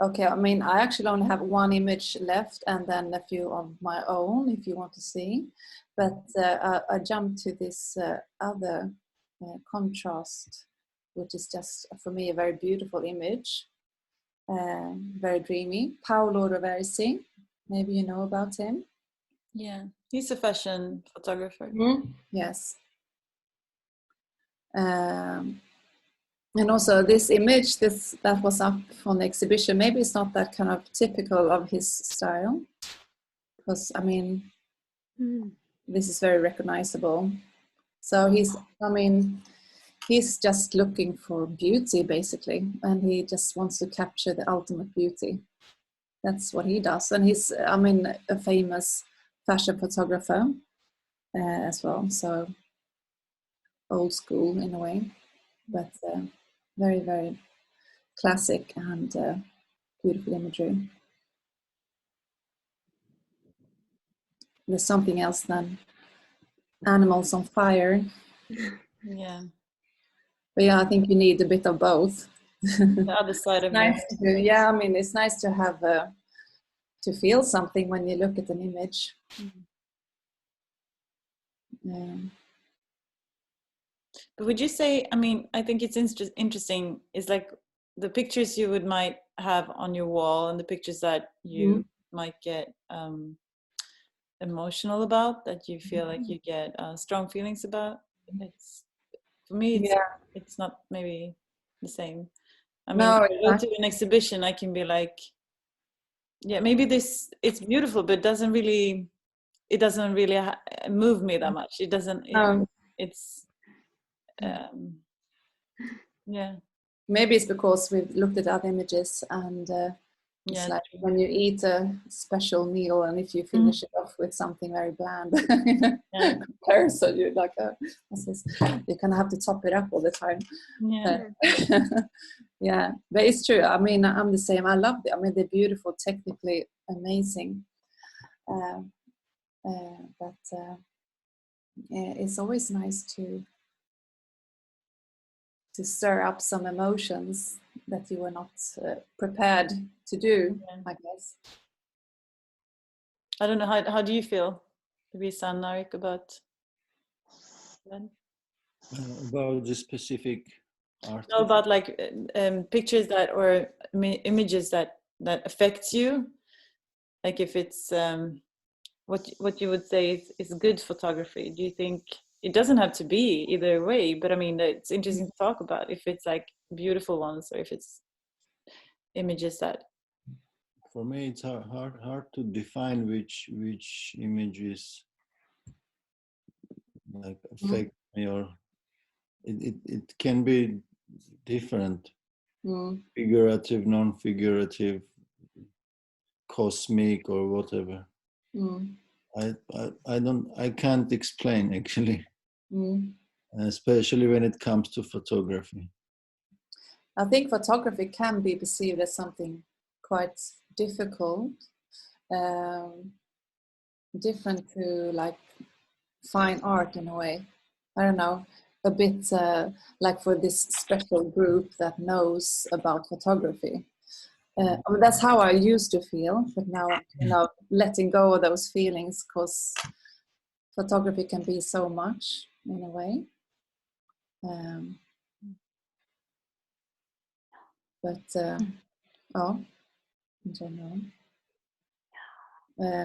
Okay, I mean, I actually only have one image left and then a few of my own if you want to see. But I jumped to this other contrast, which is just for me a very beautiful image, very dreamy. Paolo Roversi, maybe you know about him. Yeah, he's a fashion photographer. Mm-hmm. Yes. And also this image, that was up on the exhibition, maybe it's not that kind of typical of his style, because I mean, this is very recognizable. So he's just looking for beauty basically, and he just wants to capture the ultimate beauty. That's what he does, and he's, I mean, a famous fashion photographer as well, so old school in a way, but very, very classic and beautiful imagery. There's something else than animals on fire. Yeah. But yeah, I think you need a bit of both. The other side of Nice to, yeah, I mean, it's nice to have to feel something when you look at an image. But would you say, I mean, I think it's interesting, is like the pictures you might have on your wall and the pictures that you might get emotional about, that you feel like you get strong feelings about. It's, for me, it's not maybe the same. I mean, No, if I go to an exhibition, I can be like, yeah, maybe this, it's beautiful, but it doesn't really move me that much. It doesn't, it's, yeah. Maybe it's because we've looked at other images and it's like when you eat a special meal and if you finish it off with something very bland in comparison, you're like, what's this? You kind of have to top it up all the time. Yeah, but it's true. I mean, I'm the same. I love it. I mean, they're beautiful, technically amazing. But it's always nice to stir up some emotions that you were not prepared to do, I guess. I don't know, how do you feel, Lisa and Narik, about that? About the specific art? No, about like pictures that, or images that affect you, like if it's what you would say is good photography. Do you think it doesn't have to be either way, but I mean, it's interesting to talk about if it's like beautiful ones or if it's images that, for me it's hard to define which images like affect me, or it can be different, figurative, non-figurative, cosmic, or whatever. I can't explain actually, especially when it comes to photography. I think photography can be perceived as something quite difficult, different to like fine art in a way. I don't know, a bit like for this special group that knows about photography. I mean, that's how I used to feel, but now I'm kind of letting go of those feelings because photography can be so much in a way. But I don't know.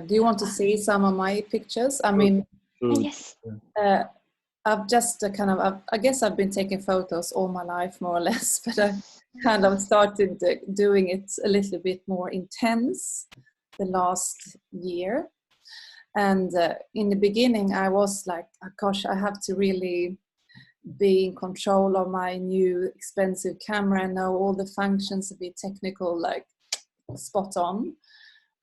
Do you want to see some of my pictures? I mean, yes. I've just I guess I've been taking photos all my life, more or less, but I kind of started doing it a little bit more intense the last year. And in the beginning, I was like, oh, gosh, I have to really be in control of my new expensive camera and know all the functions to be technical, like spot on.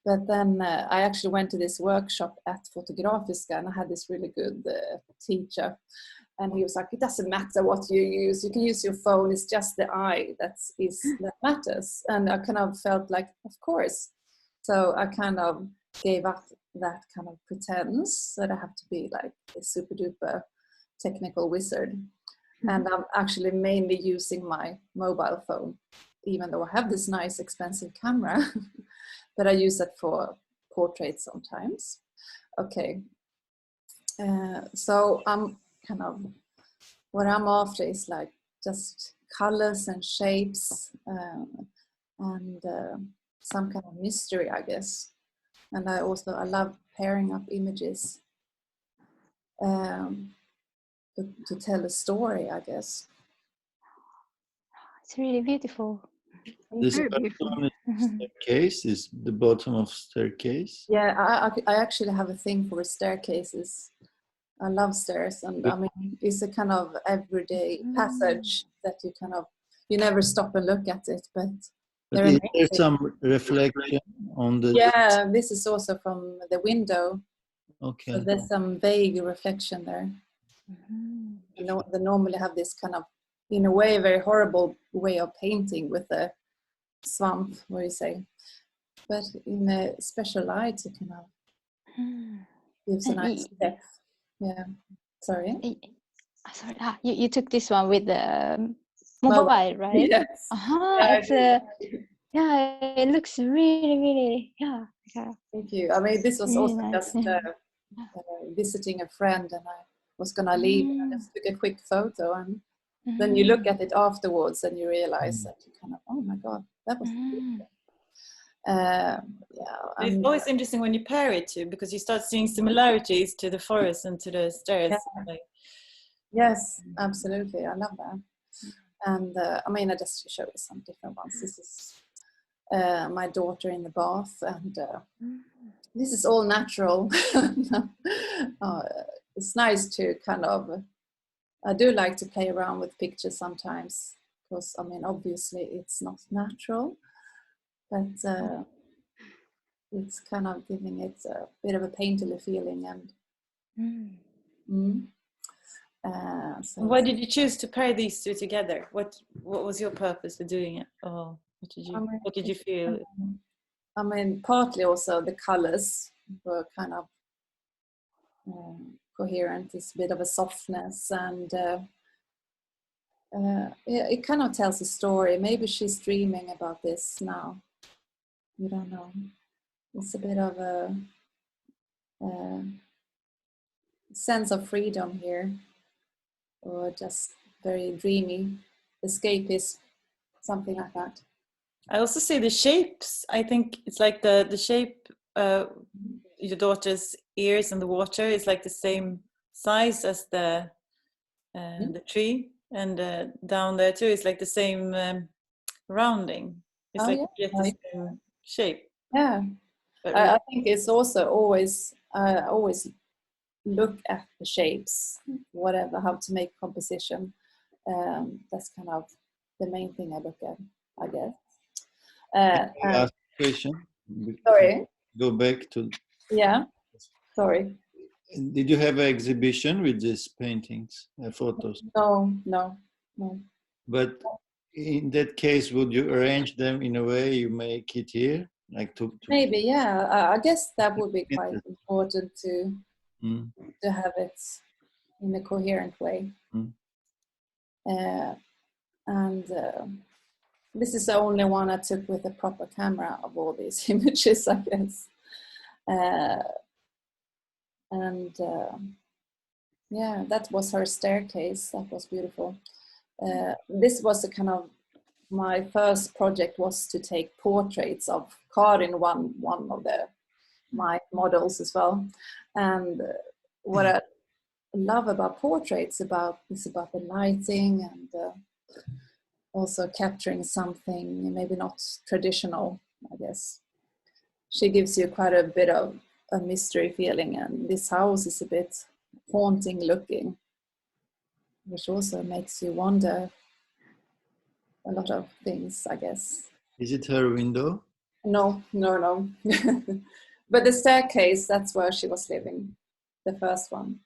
But then I actually went to this workshop at Fotografiska and I had this really good teacher. And he was like, it doesn't matter what you use. You can use your phone. It's just the eye that matters. And I kind of felt like, of course. So I kind of gave up that kind of pretense that I have to be like a super duper technical wizard. And I'm actually mainly using my mobile phone even though I have this nice expensive camera, but I use it for portraits sometimes. Okay, so I'm kind of, what I'm after is like just colors and shapes, and some kind of mystery, I guess. And I love pairing up images to tell a story, I guess. It's really beautiful. This Very beautiful. staircase is the bottom of staircase. Yeah, I actually have a thing for staircases. I love stairs, and I mean, it's a kind of everyday passage that you never stop and look at it, but But is there some reflection on the... Yeah, this is also from the window. Okay. So there's some vague reflection there. They normally have this kind of, in a way, very horrible way of painting with the swamp, what do you say? But in a special light, it kind of gives a nice depth. Yeah. Sorry. Sorry. You took this one with the mobile, right? Yes. Yeah, it looks really, really, yeah. Thank you. I mean, this was really also nice. just visiting a friend, and I was gonna leave, and I just took a quick photo, and then you look at it afterwards, and you realize that you kind of, oh my God, that was beautiful. It's always interesting when you pair it too, because you start seeing similarities to the forest and to the stairs. Yeah. Yes, absolutely. I love that. And I mean, I just show you some different ones. This is my daughter in the bath, and this is all natural. It's nice to kind of, I do like to play around with pictures sometimes, because I mean, obviously it's not natural, but it's kind of giving it a bit of a painterly feeling. And so why did you choose to pair these two together? What was your purpose for doing it? Oh, what did you feel? I mean, partly also the colors were kind of coherent. It's a bit of a softness, and it kind of tells a story. Maybe she's dreaming about this now. We don't know. It's a bit of a sense of freedom here, or just very dreamy, escapist, something like that. I also see the shapes. I think it's like the shape, your daughter's ears and the water is like the same size as the tree, and down there too is like the same rounding. It's you get the same shape. Yeah, I think it's also always look at the shapes, whatever, how to make composition. That's kind of the main thing I look at, I guess. Last question. Sorry. Go back to... Yeah. Sorry. Did you have an exhibition with these paintings, photos? No. But in that case, would you arrange them in a way you make it here, like to maybe, yeah. I guess that would be quite important to have it in a coherent way. And this is the only one I took with a proper camera of all these images, I guess. Yeah, that was her staircase. That was beautiful. This was a kind of, my first project was to take portraits of Karin, one of my models as well. And what I love about portraits is about the lighting, and also capturing something maybe not traditional, I guess. She gives you quite a bit of a mystery feeling, and this house is a bit haunting looking, which also makes you wonder a lot of things, I guess. Is it her window? No. But the staircase, that's where she was living, the first one.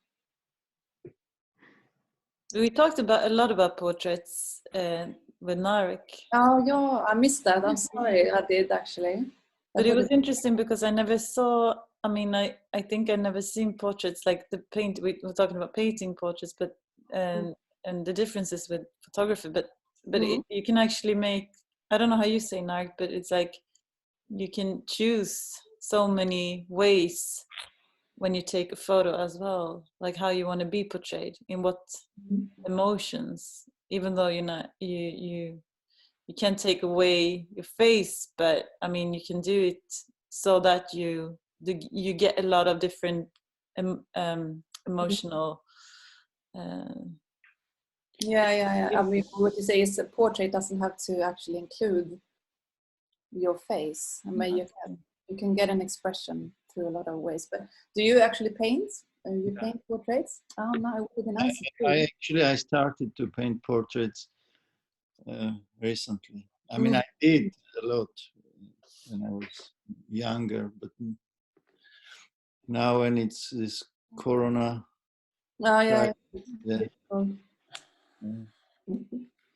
We talked a lot about portraits with Narek. Oh, yeah, I missed that. I'm sorry, I did actually. But it was interesting because I never saw, I mean, I think I never seen portraits like the paint, we were talking about painting portraits, but and the differences with photography, but you can actually make I don't know how you say narc, but it's like you can choose so many ways when you take a photo as well, like how you want to be portrayed, in what emotions, even though you're not, you can't take away your face, but I mean, you can do it so that you get a lot of different emotional. Yeah. I mean, what you say is a portrait doesn't have to actually include your face. I mean, you can get an expression through a lot of ways. But do you actually paint? You paint portraits? Oh no, it would be nice. I started to paint portraits recently. I mean, I did a lot when I was younger, but now when it's this Corona. Oh yeah.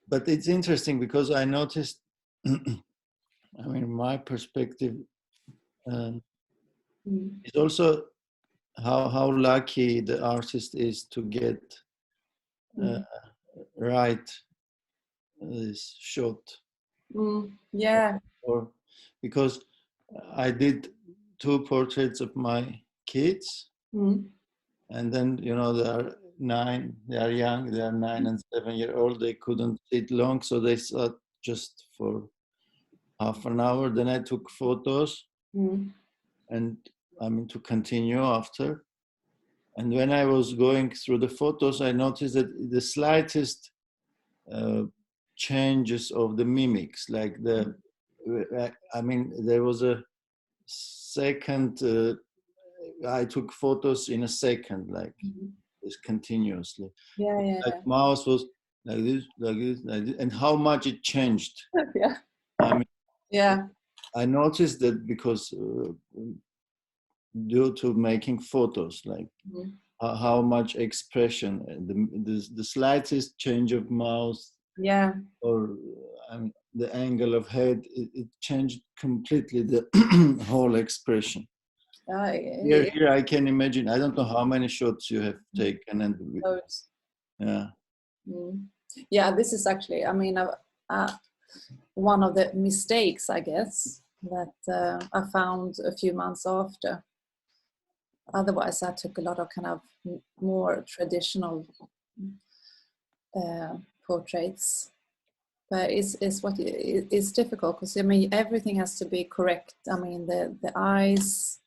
But it's interesting because I noticed, I mean, my perspective is also how lucky the artist is to get right this shot. Yeah. Or because I did 2 portraits of my kids, and then they are 9, they are young, they are 9 and 7-year-old. They couldn't sit long, so they sat just for half an hour. Then I took photos, and I mean to continue after. And when I was going through the photos, I noticed that the slightest changes of the mimics, like I mean, there was a second. I took photos in a second, like this continuously. Yeah. Like mouse was like this, like this, like this, and how much it changed. Yeah. I mean, yeah. I noticed that because due to making photos, like how much expression, the slightest change of mouth, or the angle of head, it changed completely the whole expression. Here I can imagine. I don't know how many shots you have taken, and yeah, this is actually, I mean, one of the mistakes, I guess, that I found a few months after. Otherwise, I took a lot of kind of more traditional portraits. But it's difficult because I mean everything has to be correct. I mean the eyes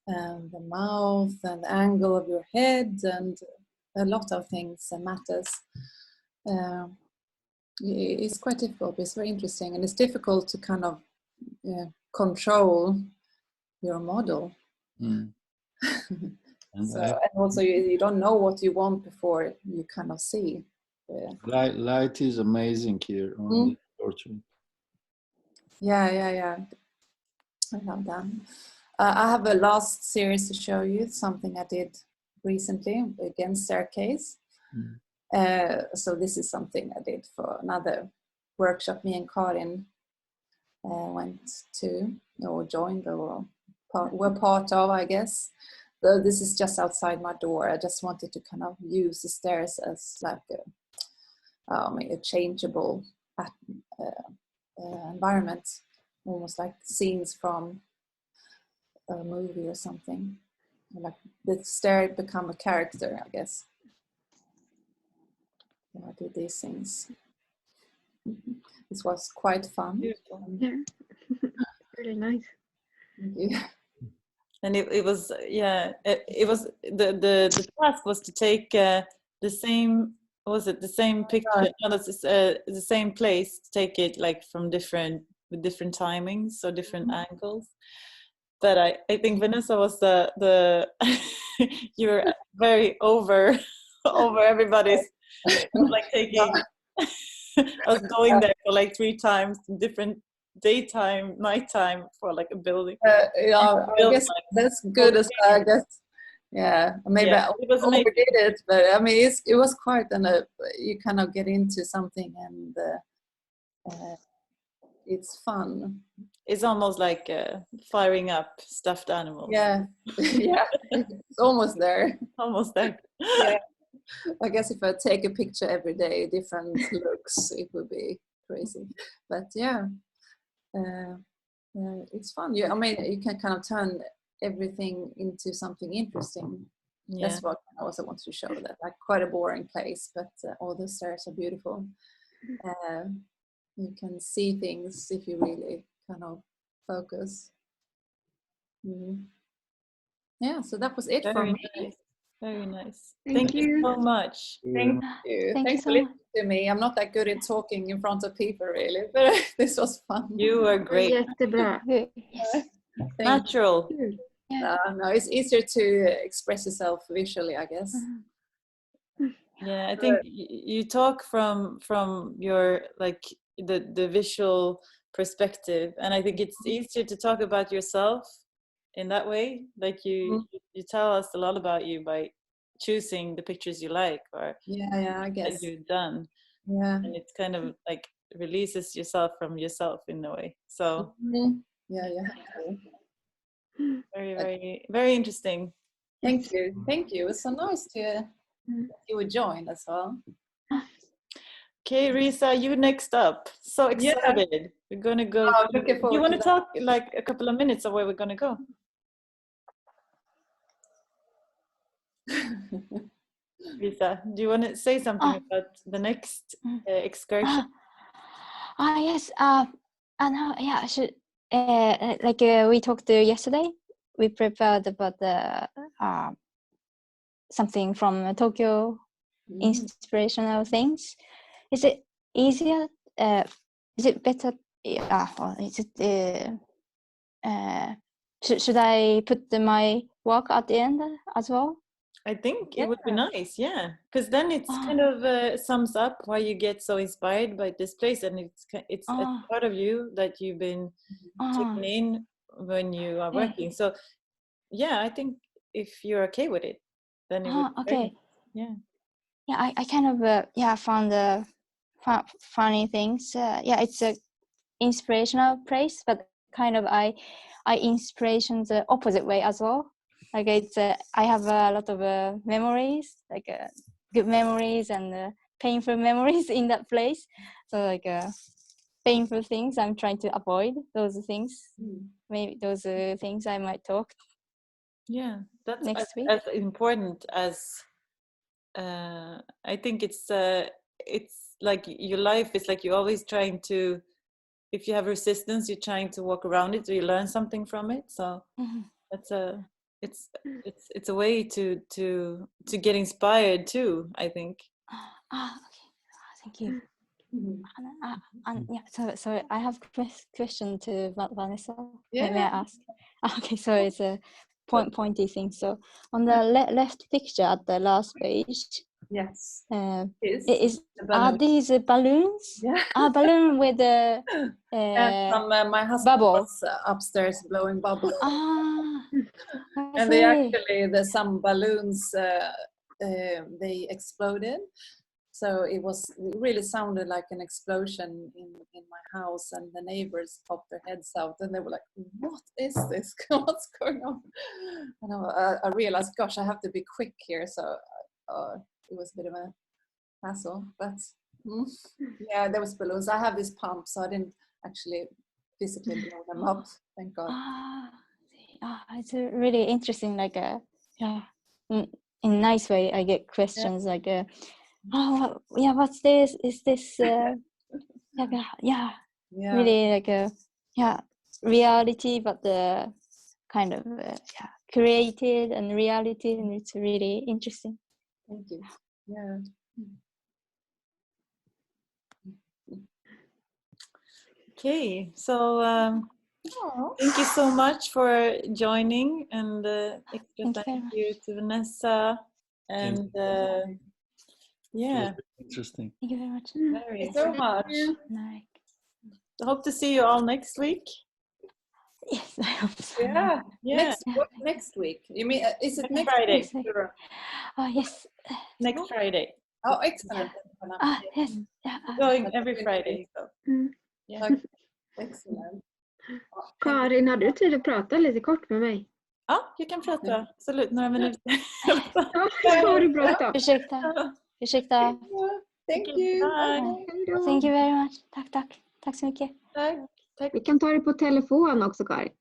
and the mouth and the angle of your head and a lot of things matters. It's quite difficult, but it's very interesting, and it's difficult to kind of control your model. And also you don't know what you want before you kind of see. Light is amazing here on the portrait. Yeah. I love that. I have a last series to show you, something I did recently, again, staircase. So this is something I did for another workshop me and Karin went to, or joined, or were part of, I guess. So this is just outside my door. I just wanted to kind of use the stairs as like a changeable environment, almost like scenes from a movie or something. Like the stair become a character, I guess. I did these things. This was quite fun. Yeah. Really nice. Thank you. And it was the task was to take the same, was it the same picture? No, that's the same place, to take it like from different timings, so different angles. But I think Vanessa was the you were very over everybody's. Like taking I was going there for like 3 times, different daytime, nighttime, for like a building. I guess that's good as well, I guess. Yeah, maybe I overdid it, but I mean it was quite you kind of get into something, and it's fun. It's almost like firing up stuffed animals. Yeah, yeah, it's almost there. Almost there. Yeah, I guess if I take a picture every day, different looks, it would be crazy. But yeah, it's fun. I mean, you can kind of turn everything into something interesting. Yeah. That's what I also want to show, that like quite a boring place, but all the stairs are beautiful. You can see things if you really kind of focus. Yeah, so that was it for me. Nice. Very nice. Thank you. So much. Thank you. Thank you Thanks so for listening to me. I'm not that good at talking in front of people really, but this was fun. You are great. Jättebra. Good. Yes. Natural. Kul. No, it's easier to express yourself visually, I guess. Yeah, I think you talk from your like the visual perspective, and I think it's easier to talk about yourself in that way. Like you tell us a lot about you by choosing the pictures you like or Yeah, I guess. that you've done. Yeah. And it's kind of like releases yourself from yourself in a way. So Yeah. very, very, very interesting. Thank you. It's so nice to you would join as well. Okay, Risa, you next up. So excited. Yeah. We're gonna go. Looking forward You want to that. talk like a couple of minutes of where we're gonna go? Risa, do you want to say something about the next excursion? Yes. Yeah. I should. Like we talked yesterday, we prepared about the something from Tokyo, inspirational things. Is it easier? Is it better? Or is it? Should I put my work at the end as well? I think it would be nice, yeah, because then it's kind of sums up why you get so inspired by this place, and it's a part of you that you've been taking in when you are working. So, yeah, I think if you're okay with it, then it would be okay. great. Yeah. Yeah, I kind of found the funny things. Yeah, it's a inspirational place, but kind of I inspiration the opposite way as well. Like it's I have a lot of memories, like good memories and painful memories in that place. So like painful things I'm trying to avoid those things. Maybe those things I might talk. Yeah, that's next week. as important as I think it's like your life is like you're always trying to, if you have resistance, you're trying to walk around it, so you learn something from it. So that's it's a way to get inspired too, I think. Okay. Thank you. And yeah, so I have question to Vanessa. Yeah. May I ask? Okay, so it's a pointy thing. So on the left picture at the last page, yes, are these balloons? Yeah. Balloon with the my husband bubble. was upstairs blowing bubbles. And they actually, there's some balloons they exploded, so it really sounded like an explosion in my house, and the neighbors popped their heads out and they were like, what is this? What's going on? And I realized, gosh, I have to be quick here, so it was a bit of a hassle, but yeah, there was balloons. I have this pump, so I didn't actually physically blow them up, thank God. It's really interesting, like in a nice way I get questions like what's this, is this really like reality, but the kind of created and reality, and it's really interesting. Thank you. Yeah. Okay, so thank you so much for joining, and thank you to Vanessa, and yeah, interesting. Thank you very much. Very so much. I hope to see you all next week. Yes, I hope so. Yeah. Next week? You mean is it next Friday? week? Oh yes. Next Friday. Oh, excellent. Yes. Going every Friday. So. Yeah. Excellent. Karin, har du tid att prata lite kort med mig? Ja, jag kan prata. Absolut, några minuter. Ja, ska du prata? Ursäkta. Thank you. Bye. Hej då. Thank you very much. Tack så mycket. Tack. Vi kan ta det på telefon också, Karin.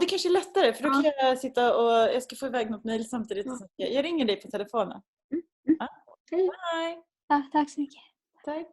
Det kanske är lättare för då kan jag sitta och jag ska få iväg något mejl samtidigt. Jag ringer dig på telefonen. Hej. Bye. Tack så mycket. Tack.